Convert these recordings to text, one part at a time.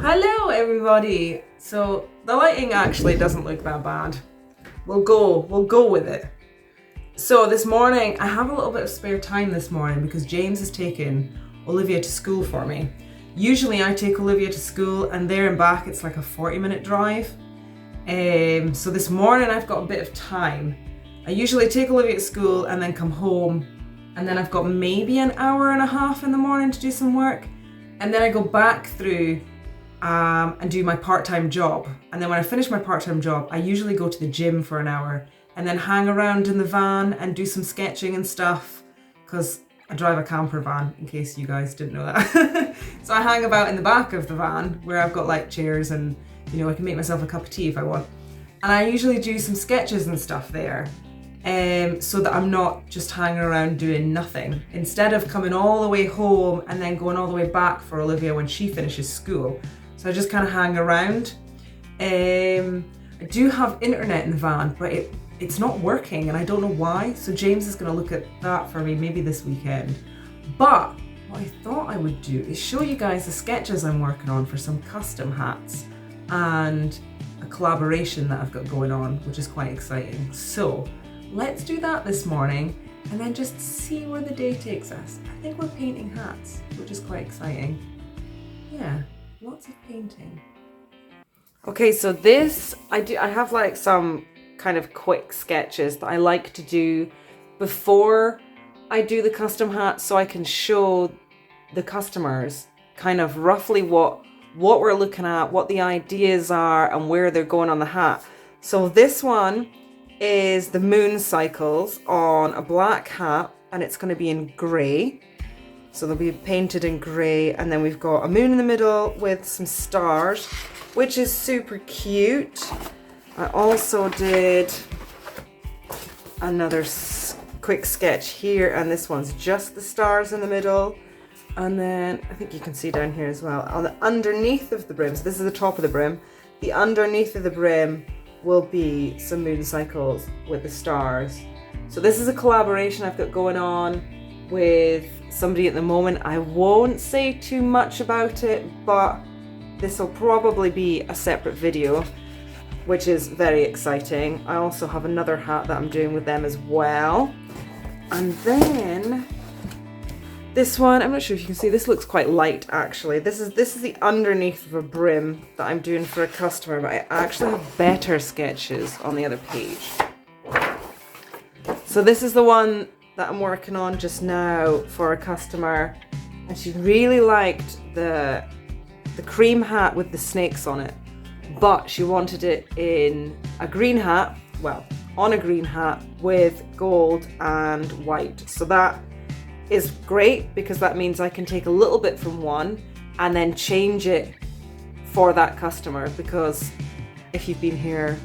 Hello everybody! So the lighting actually doesn't look that bad. We'll go with it. So this morning, I have a little bit of spare time this morning because James has taken Olivia to school for me. Usually I take Olivia to school and there and back it's like a 40-minute drive. So this morning I've got a bit of time. I usually take Olivia to school and then come home, and then I've got maybe an hour and a half in the morning to do some work, and then I go back through and do my part-time job. And then when I finish my part-time job, I usually go to the gym for an hour and then hang around in the van and do some sketching and stuff, because I drive a camper van, in case you guys didn't know that. So I hang about in the back of the van where I've got like chairs and, you know, I can make myself a cup of tea if I want. And I usually do some sketches and stuff there, so that I'm not just hanging around doing nothing. Instead of coming all the way home and then going all the way back for Olivia when she finishes school. So I just kind of hang around. I do have internet in the van, but it's not working and I don't know why. So James is gonna look at that for me maybe this weekend. But what I thought I would do is show you guys the sketches I'm working on for some custom hats and a collaboration that I've got going on, which is quite exciting. So let's do that this morning and then just see where the day takes us. I think we're painting hats, which is quite exciting. Yeah, lots of painting. Okay, so this, I have like some kind of quick sketches that I like to do before I do the custom hat, so I can show the customers kind of roughly what we're looking at, what the ideas are and where they're going on the hat. So this one is the moon cycles on a black hat, and it's going to be in grey. So they'll be painted in grey, and then we've got a moon in the middle with some stars, which is super cute. I also did another quick sketch here, and this one's just the stars in the middle. And then I think you can see down here as well, on the underneath of the brim, so this is the top of the brim, the underneath of the brim will be some moon cycles with the stars. So this is a collaboration I've got going on with somebody at the moment. I won't say too much about it, but this will probably be a separate video, which is very exciting. I also have another hat that I'm doing with them as well. And then this one, I'm not sure if you can see, this looks quite light actually. This is the underneath of a brim that I'm doing for a customer, but I actually have better sketches on the other page. So this is the one that I'm working on just now for a customer, and she really liked the cream hat with the snakes on it, but she wanted it in a green hat, well, on a green hat with gold and white. So that is great because that means I can take a little bit from one and then change it for that customer, because if you've been here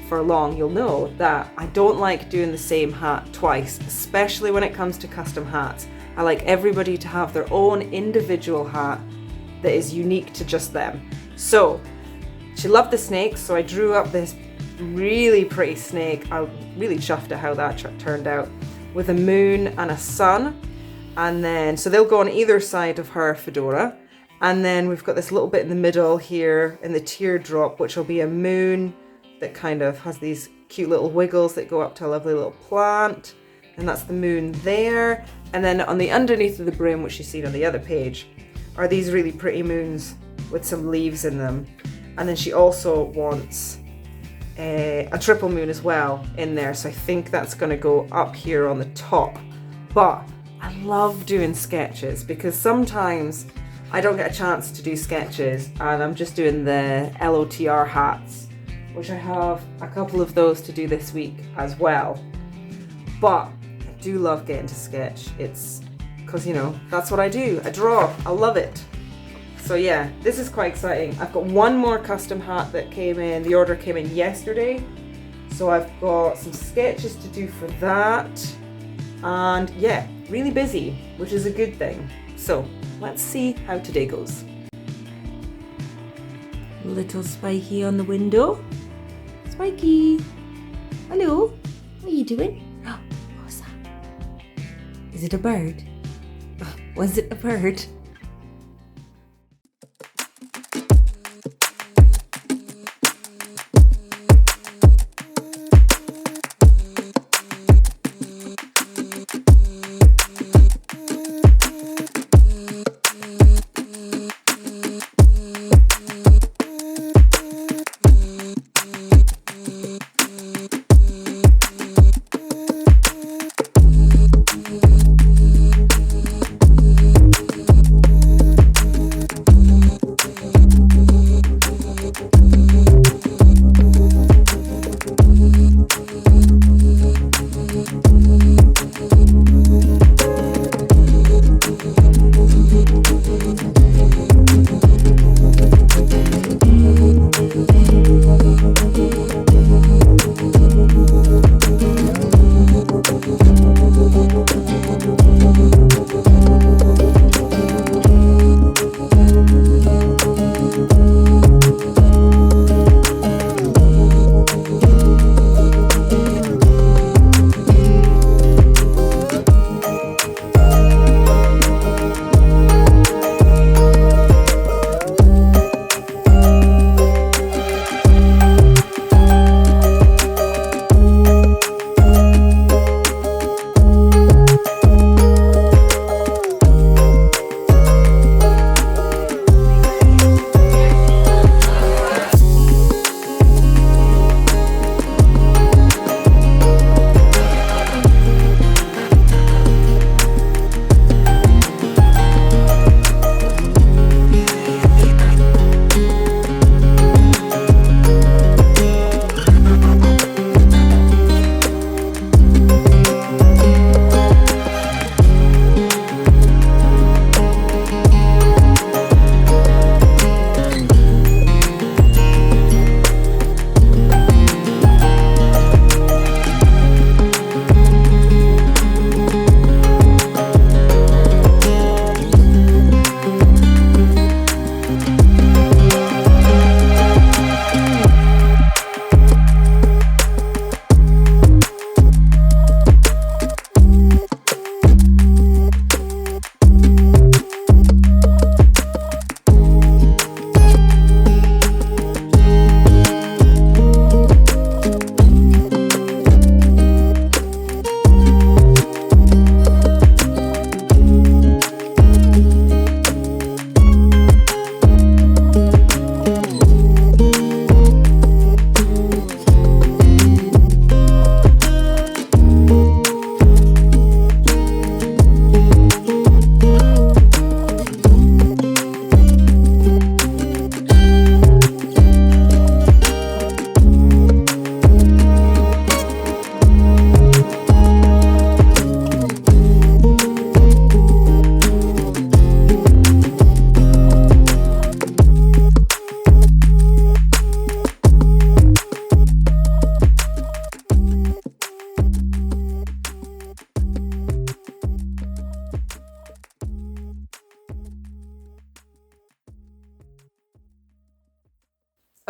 for long, you'll know that I don't like doing the same hat twice, especially when it comes to custom hats. I like everybody to have their own individual hat that is unique to just them. So she loved the snakes, so I drew up this really pretty snake. I'm really chuffed at how that turned out, with a moon and a sun. And then, so they'll go on either side of her fedora. And then we've got this little bit in the middle here in the teardrop, which will be a moon that kind of has these cute little wiggles that go up to a lovely little plant. And that's the moon there. And then on the underneath of the brim, which you've seen on the other page, are these really pretty moons with some leaves in them. And then she also wants a triple moon as well in there. So I think that's going to go up here on the top. But I love doing sketches because sometimes I don't get a chance to do sketches and I'm just doing the LOTR hats, which I have a couple of those to do this week as well. But I do love getting to sketch. It's because, you know, that's what I do. I draw. I love it. So yeah, this is quite exciting. I've got one more custom hat that came in. The order came in yesterday. So I've got some sketches to do for that. And yeah, really busy, which is a good thing. So let's see how today goes. Little Spiky on the window. Spiky, hello, what are you doing? Oh, what's that? Is it a bird? Was it a bird?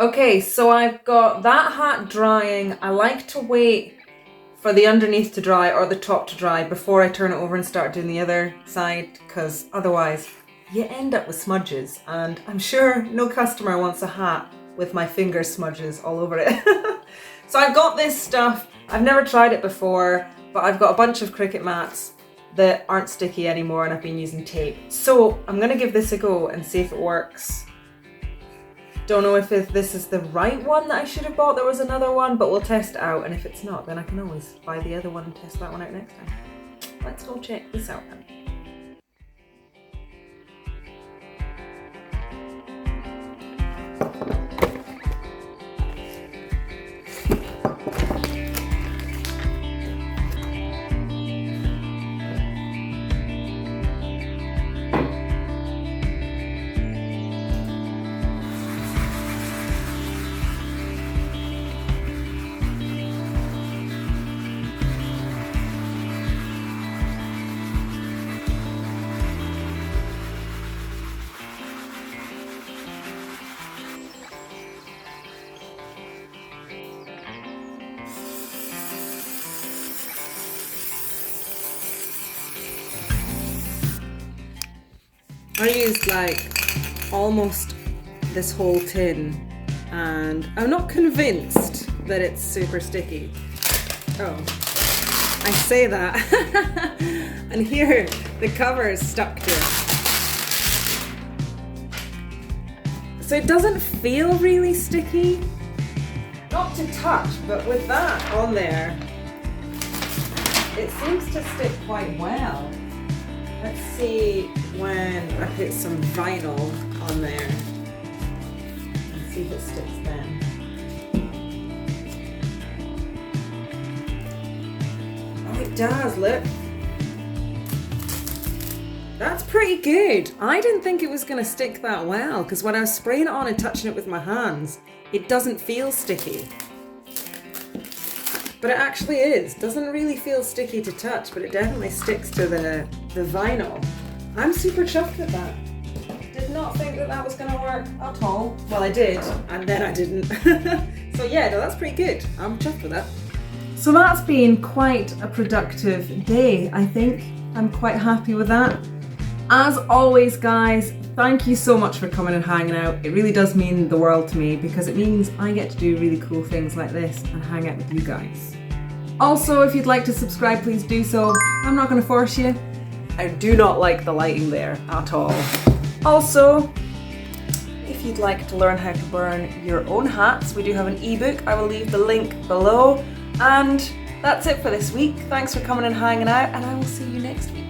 Okay, so I've got that hat drying. I like to wait for the underneath to dry or the top to dry before I turn it over and start doing the other side, because otherwise you end up with smudges, and I'm sure no customer wants a hat with my finger smudges all over it. So I've got this stuff. I've never tried it before, but I've got a bunch of cricket mats that aren't sticky anymore, and I've been using tape. So I'm gonna give this a go and see if it works. Don't know if this is the right one that I should have bought. There was another one, but we'll test it out, and if it's not, then I can always buy the other one and test that one out next time. Let's go check this out then. I used like almost this whole tin, and I'm not convinced that it's super sticky. Oh, I say that and here the cover is stuck to it. So it doesn't feel really sticky, not to touch, but with that on there it seems to stick quite well. Let's see when I put some vinyl on there and see if it sticks then. Oh, it does, look. That's pretty good. I didn't think it was going to stick that well, because when I was spraying it on and touching it with my hands, it doesn't feel sticky. But it actually is. Doesn't really feel sticky to touch, but it definitely sticks to the vinyl. I'm super chuffed with that. Did not think that that was going to work at all. Well, I did, and then I didn't. So yeah, no, that's pretty good. I'm chuffed with that. So that's been quite a productive day, I think. I'm quite happy with that. As always, guys, thank you so much for coming and hanging out. It really does mean the world to me, because it means I get to do really cool things like this and hang out with you guys. Also, if you'd like to subscribe, please do so. I'm not going to force you. I do not like the lighting there at all. Also, if you'd like to learn how to burn your own hats, we do have an ebook. I will leave the link below. And that's it for this week. Thanks for coming and hanging out, and I will see you next week.